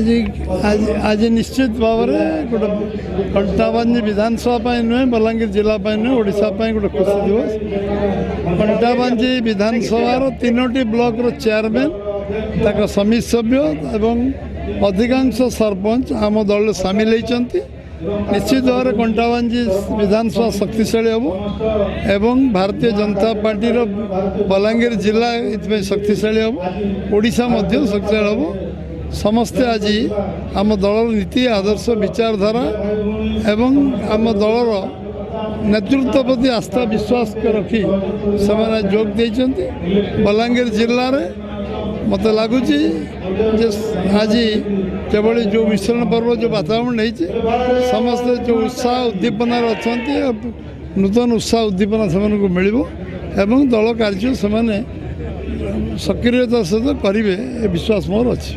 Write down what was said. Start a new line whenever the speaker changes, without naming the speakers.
आज निश्चित भाव में गोटे कंटाबांजी विधानसभा नुहे बलांगीर जिला नुहे ओडिशा गोटे खुशी दिवस। कंटाबांजी विधानसभा तीनोटी ब्लॉक चेयरमैन तक समिति सभ्य एवं अधिकांश सरपंच आम दल सामिल होती। निश्चित भाव में कंटाबांजी विधानसभा शक्तिशाली हम एवं भारतीय जनता पार्टी बलांगीर जिला ये शक्तिशाली हम ओडिशा शक्तिशाली हम। समस्ते आज आम दलर नीति आदर्श विचारधारा एवं आम दलर नेतृत्व प्रति आस्था विश्वास रखी से जोग देते। बलांगीर जिले में मत लगुच आज केवल जो मिश्रण पर्व जो वातावरण नहीं समस्ते जो उत्साह उद्दीपन अच्छा नूतन उत्साह उद्दीपना से मिल दल कार्य से सक्रियता सहित करेंगे विश्वास मोर अच्छी।